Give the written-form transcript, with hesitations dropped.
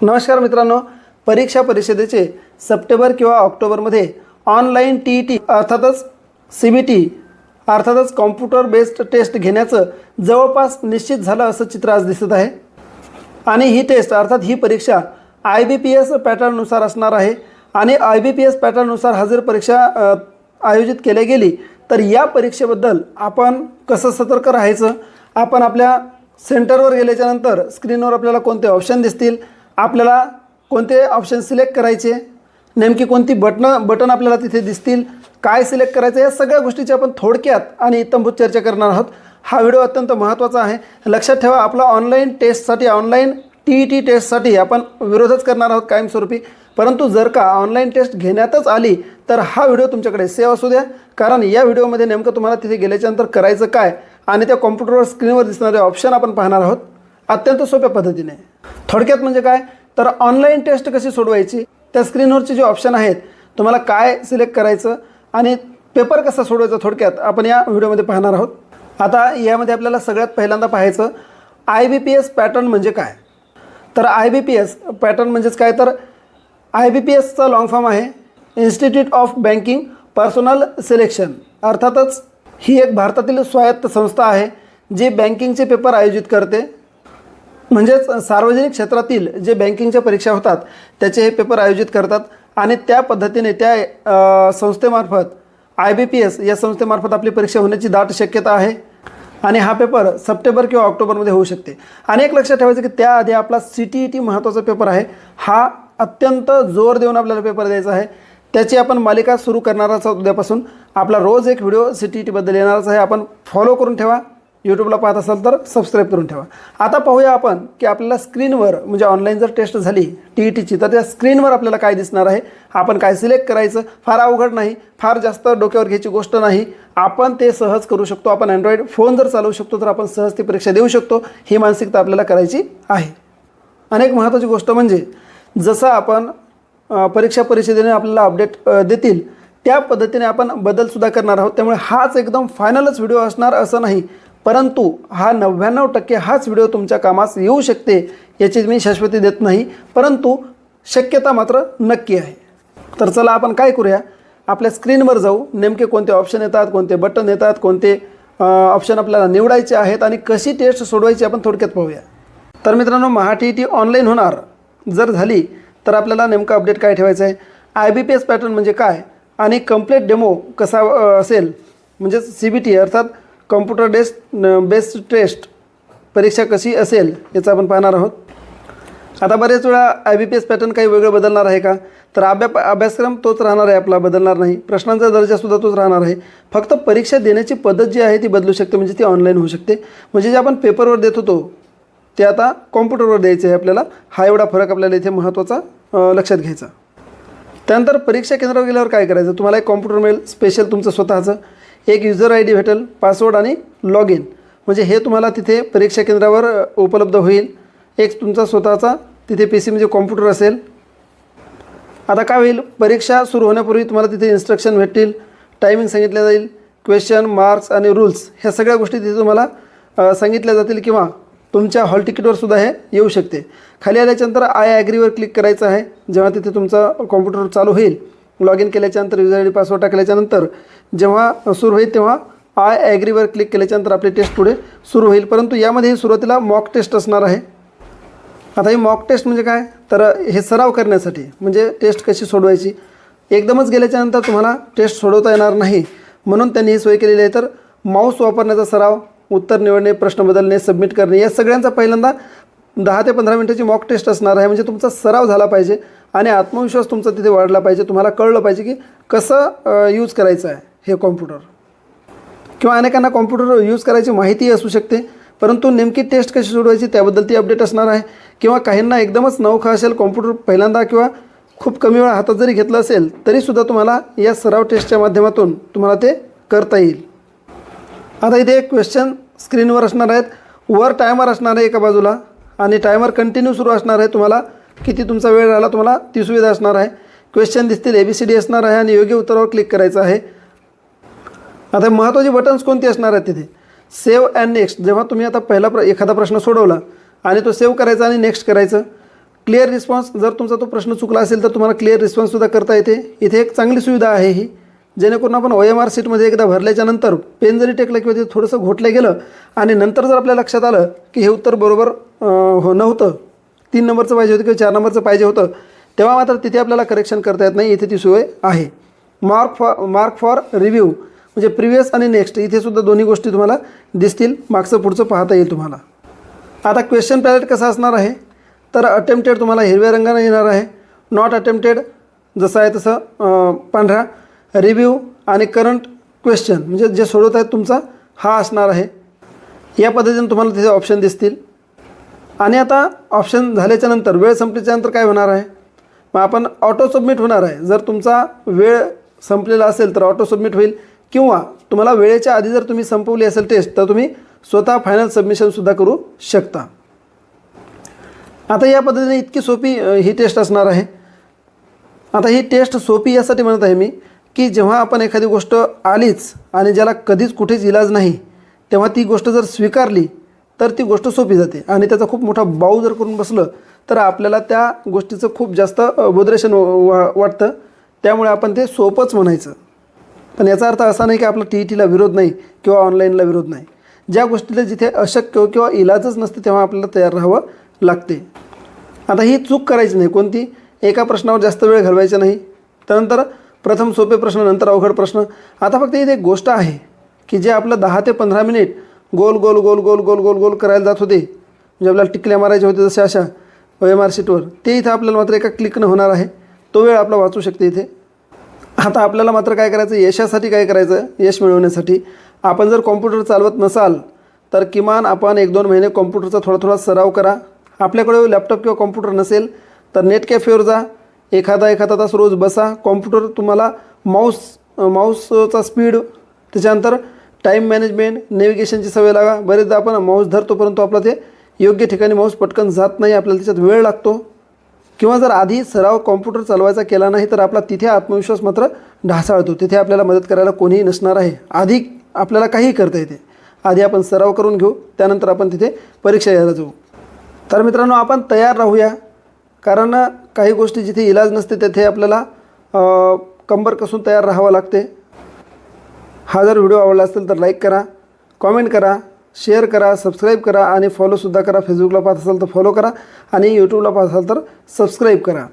नमस्कार मित्रांनो, परीक्षा परिषदेचे परीक्षेचे सप्टेंबर किंवा ऑक्टोबरमध्ये ऑनलाईन TET अर्थातच CBT अर्थातच कॉम्प्युटर बेस्ड टेस्ट घेण्याचं जवळपास निश्चित झालं असं चित्र आज दिसत आहे। आणि ही टेस्ट अर्थात ही परीक्षा IBPS पॅटर्ननुसार असणार आहे आणि IBPS पॅटर्ननुसार हा जर परीक्षा आयोजित केली गेली तर या परीक्षेबद्दल आपण कसं सतर्क राहायचं, आपण आपल्या सेंटरवर गेल्याच्यानंतर स्क्रीनवर आपल्याला कोणते ऑप्शन दिसतील, आपल्याला कोणते ऑप्शन सिलेक्ट करायचे, नेमकी कोणती बटन आपल्याला तिथे दिसतील, काय सिलेक्ट करायचं, या सगळ्या गोष्टीची आपण थोडक्यात आणि इत्थंभूत चर्चा करणार आहोत। हा व्हिडिओ अत्यंत महत्त्वाचा आहे। लक्षात ठेवा, आपला ऑनलाईन टेस्टसाठी ऑनलाईन TET टेस्टसाठी आपण विरोधच करणार आहोत कायमस्वरूपी, परंतु जर का ऑनलाईन टेस्ट घेण्यातच आली तर हा व्हिडिओ तुमच्याकडे सेव्ह असू द्या, कारण या व्हिडिओमध्ये नेमकं तुम्हाला तिथे गेल्याच्यानंतर करायचं काय आणि त्या कॉम्प्युटरवर स्क्रीनवर दिसणारे ऑप्शन आपण पाहणार आहोत अत्यंत सोप्या पद्धतीने। थोडक्यात म्हणजे काय तर ऑनलाईन टेस्ट कशी सोडवायची, त्या स्क्रीनवरचे जे ऑप्शन आहेत तुम्हाला काय सिलेक्ट करायचं आणि पेपर कसा सोडवायचा थोडक्यात आपण या व्हिडिओमध्ये पाहणार आहोत। आता यामध्ये आपल्याला सगळ्यात पहिल्यांदा पाहायचं IBPS पॅटर्न म्हणजे काय। तर IBPS पॅटर्न म्हणजेच काय तर IBPSचा लॉंग फॉर्म आहे institute of banking personal selection. अर्थातच ही एक भारतातील स्वायत्त संस्था आहे जी बँकिंगचे पेपर आयोजित करते, म्हणजेच सार्वजनिक क्षेत्रातील जे बँकिंगच्या परीक्षा होतात त्याचे हे पेपर आयोजित करतात आणि त्या पद्धतीने त्या संस्थेमार्फत IBPS या संस्थेमार्फत आपली परीक्षा होण्याची दाट शक्यता आहे आणि हा पेपर सप्टेंबर किंवा ऑक्टोबरमध्ये होऊ शकते। आणि एक लक्षात ठेवायचं की त्याआधी आपला CTET महत्त्वाचा पेपर आहे, हा अत्यंत जोर देऊन आपल्याला पेपर द्यायचा आहे, त्याची आपण मालिका सुरू करणारच आहोत। उद्यापासून आपला रोज एक व्हिडिओ CTET बद्दल येणारच आहे, आपण फॉलो करून ठेवा, यूट्यूबला पाहत असाल तर सबस्क्राईब करून ठेवा। आता पाहूया आपण की आपल्याला स्क्रीनवर म्हणजे ऑनलाईन जर टेस्ट झाली TETची तर त्या स्क्रीनवर आपल्याला काय दिसणार आहे, आपण काय सिलेक्ट करायचं, फार अवघड नाही, फार जास्त डोक्यावर घ्यायची गोष्ट नाही, आपण ते सहज करू शकतो। आपण अँड्रॉइड फोन जर चालवू शकतो तर आपण सहज ती परीक्षा देऊ शकतो, ही मानसिकता आपल्याला करायची आहे। अनेक महत्त्वाची गोष्ट म्हणजे जसं आपण परीक्षा परिषदेने आपल्याला अपडेट देतील त्या पद्धतीने आपण बदलसुद्धा करणार आहोत, त्यामुळे हाच एकदम फायनलच व्हिडिओ असणार असं नाही, परंतु हा 99% हाच व्हिडिओ तुमच्या कामास येऊ शकते याची मी शाश्वती देत नाही, परंतु शक्यता मात्र नक्की आहे। तर चला आपण काय करूया, आपल्या स्क्रीनवर जाऊ, नेमके कोणते ऑप्शन येतात, कोणते बटन येतात, कोणते ऑप्शन आपल्याला निवडायचे आहेत आणि कशी टेस्ट सोडवायची आपण थोडक्यात पाहूया। तर मित्रांनो, TET ऑनलाईन होणार जर झाली तर आपल्याला नेमकं अपडेट काय ठेवायचं आहे, IBPS पॅटर्न म्हणजे काय आणि कंप्लीट डेमो कसा असेल, म्हणजे CBT अर्थात कॉम्प्युटर बेस्ड टेस्ट परीक्षा कशी असेल याचं आपण पाहणार आहोत। आता बरेच वेळा IBPS पॅटर्न काही वेगळं बदलणार आहे का, तर अभ्यासक्रम तोच राहणार आहे आपला, बदलणार नाही, प्रश्नांचा दर्जासुद्धा तोच राहणार आहे, फक्त परीक्षा देण्याची पद्धत जी आहे ती बदलू शकते, म्हणजे ती ऑनलाईन होऊ शकते। म्हणजे जे आपण पेपरवर देत होतो ते आता कॉम्प्युटरवर द्यायचं आहे आपल्याला, हा एवढा फरक आपल्याला इथे महत्त्वाचा लक्षात घ्यायचा। त्यानंतर परीक्षा केंद्रावर गेल्यावर काय करायचं, तुम्हाला एक कॉम्प्युटर मिळेल स्पेशल तुमचं स्वतःचं, एक युजर ID भेटेल, पासवर्ड आणि लॉग इन, म्हणजे हे तुम्हाला तिथे परीक्षा केंद्रावर उपलब्ध होईल। एक तुमचा स्वतःचा तिथे PC म्हणजे कॉम्प्युटर असेल। आता काय होईल, परीक्षा सुरू होण्यापूर्वी तुम्हाला तिथे इन्स्ट्रक्शन भेटतील, टायमिंग सांगितलं जाईल, क्वेश्चन मार्क्स आणि रूल्स ह्या सगळ्या गोष्टी तिथे तुम्हाला सांगितल्या जातील किंवा तुमच्या हॉल तिकीटवर सुद्धा हे येऊ शकते। खाली आल्याच्यानंतर I ॲग्रीवर क्लिक करायचं आहे, जेव्हा तिथे तुमचा कॉम्प्युटर चालू होईल, लॉग इन केल्याच्यानंतर युजर ID पासवर्ड टाकल्याच्यानंतर जेव्हा सुरू होईल तेव्हा I ॲग्रीवर क्लिक केल्याच्यानंतर आपली टेस्ट पुढे सुरू होईल, परंतु यामध्ये सुरुवातीला मॉक टेस्ट असणार आहे। आता ही मॉक टेस्ट म्हणजे काय तर हे सराव करण्यासाठी, म्हणजे टेस्ट कशी सोडवायची, एकदमच गेल्याच्यानंतर तुम्हाला टेस्ट सोडवता येणार नाही, म्हणून त्यांनी ही सोय केलेली आहे। तर माऊस वापरण्याचा सराव, उत्तर निवडणे, प्रश्न बदलणे, सबमिट करणे, या सगळ्यांचा पहिल्यांदा 10 ते 15 मिनिटाची मॉक टेस्ट असणार आहे, म्हणजे तुमचा सराव झाला पाहिजे आणि आत्मविश्वास तुमचा तिथे वाढला पाहिजे, तुम्हाला कळलं पाहिजे की कसं यूज करायचं आहे हे कॉम्प्युटर, किंवा अनेकांना कॉम्प्युटर यूज करायची माहिती असू शकते, परंतु नेमकी टेस्ट कशी सोडवायची त्याबद्दल ती अपडेट असणार आहे, किंवा काहींना एकदमच नवखा असेल कॉम्प्युटर पहिल्यांदा किंवा खूप कमी वेळा हातात जरी घेतलं असेल तरीसुद्धा तुम्हाला या सराव टेस्टच्या माध्यमातून तुम्हाला ते करता येईल। आता इथे एक क्वेश्चन स्क्रीनवर असणार आहेत, वर टायमर असणार आहे एका बाजूला आणि टायमर कंटिन्यू सुरू असणार आहे, तुम्हाला किती तुमचा वेळ राहिला तुम्हाला ती सुविधा असणार आहे। क्वेश्चन दिसतील, ABCD असणार आहे आणि योग्य उत्तरावर क्लिक करायचं आहे। आता महत्त्वाची बटन्स कोणती असणार आहेत तिथे, सेव्ह अँड नेक्स्ट, जेव्हा तुम्ही आता पहिला एखादा प्रश्न सोडवला आणि तो सेव्ह करायचा आणि नेक्स्ट करायचं, क्लिअर रिस्पॉन्स, जर तुमचा तो प्रश्न चुकला असेल तर तुम्हाला क्लिअर रिस्पॉन्ससुद्धा करता येते. इथे एक चांगली सुविधा आहे ही, जेणेकरून आपण OMR शीटमध्ये एकदा भरल्याच्या नंतर पेन जरी टेकलं किंवा ते थोडंसं घोटलं गेलं आणि नंतर जर आपल्या लक्षात आलं की हे उत्तर बरोबर नव्हतं, 3 नंबरचं पाहिजे होतं किंवा 4 नंबरचं पाहिजे होतं, तेव्हा मात्र तिथे आपल्याला करेक्शन करता येत नाही. इथे ती सोय आहे. मार्क फॉर रिव्ह्यू म्हणजे प्रिव्हियस आणि नेक्स्ट, इथे सुद्धा दोन्ही गोष्टी तुम्हाला दिसतील. मागचं पुढचं पाहता येईल तुम्हाला. आता क्वेश्चन पॅलेट कसा असणार आहे, तर अटेम्प्टेड तुम्हाला हिरव्या रंगाने येणार आहे, नॉट अटेम्प्टेड जसं आहे तसं पांढरा, रिव्ह्यू आणि करंट क्वेश्चन म्हणजे जे सोडवत आहेत तुमचा हा असणार आहे. या पद्धतीने तुम्हाला तिथे ऑप्शन दिसतील. आणि आता ऑप्शन झाल्याच्या नंतर वेळ संपल्याच्यानंतर काय होणार आहे, मग आपण ऑटो सबमिट होणार आहे. जर तुमचा वेळ संपलेला असेल तर ऑटो सबमिट होईल, किंवा तुम्हाला वेळेच्या आधी जर तुम्ही संपवली असेल टेस्ट तर तुम्ही स्वतः फायनल सबमिशनसुद्धा करू शकता. आता या पद्धतीने इतकी सोपी ही टेस्ट असणार आहे. आता ही टेस्ट सोपी यासाठी म्हणत आहे मी की जेव्हा आपण एखादी गोष्ट आलीच आणि ज्याला कधीच कुठेच इलाज नाही, तेव्हा ती गोष्ट जर स्वीकारली तर ती गोष्ट सोपी जाते. आणि त्याचा खूप मोठा बाऊ जर करून बसलं तर आपल्याला त्या गोष्टीचं खूप जास्त बोदरेशन वाटतं. त्यामुळे आपण ते सोपंच म्हणायचं. पण याचा अर्थ असा नाही की आपला TETला विरोध नाही किंवा ऑनलाईनला विरोध नाही. ज्या गोष्टीला जिथे अशक्य किंवा इलाजच नसते तेव्हा आपल्याला तयार राहावं लागते. आता ही चूक करायची नाही कोणती, एका प्रश्नावर जास्त वेळ घालवायचा नाही. त्यानंतर प्रथम सोपे प्रश्न, नंतर अवघड प्रश्न. आता फक्त इथे एक गोष्ट आहे की जे आपलं 10 ते 15 मिनिट गोल गोल गोल गोल गोल गोल गोल करायला जात होते, म्हणजे आपल्याला टिकल्या मारायच्या होते जशा अशा OMR शीटवर, ते इथं आपल्याला मात्र एका क्लिकनं होणार आहे. तो वेळ आपला वाचू शकते इथे. आता आपल्याला मात्र काय करायचं, यशासाठी काय करायचं, यश मिळवण्यासाठी आपण जर कॉम्प्युटर चालवत नसाल तर किमान आपण 1-2 महिने कॉम्प्युटरचा थोडा थोडा सराव करा. आपल्याकडे लॅपटॉप किंवा कॉम्प्युटर नसेल तर नेट कॅफेवर जा, एखादा तास रोज बसा. कॉम्प्युटर तुम्हाला माऊसचा स्पीड, त्याच्यानंतर टाईम मॅनेजमेंट, नेव्हिगेशनची सवय लागा. बरेचदा आपण माऊस धरतो परंतु आपला ते योग्य ठिकाणी माऊस पटकन जात नाही, आपल्याला त्याच्यात वेळ लागतो. किंवा जर आधी सराव कॉम्प्युटर चालवायचा केला नाही तर आपला तिथे आत्मविश्वास मात्र ढासळतो. तिथे आपल्याला मदत करायला कोणीही नसणार आहे. आधी आपल्याला काहीही करता येते. आधी आपण सराव करून घेऊ, त्यानंतर आपण तिथे परीक्षा द्यायला जाऊ. तर मित्रांनो, आपण तयार राहूया, कारण काही गोष्टी जिथे इलाज नसते तिथे आपल्याला कंबर कसून तयार राहावं लागते. हा जर व्हिडिओ आवडला असेल तर लाईक करा, कॉमेंट करा, शेअर करा, सबस्क्राईब करा आणि फॉलोसुद्धा करा. फेसबुकला पाहत असाल तर फॉलो करा आणि यूट्यूबला पाहत असाल तर सबस्क्राईब करा.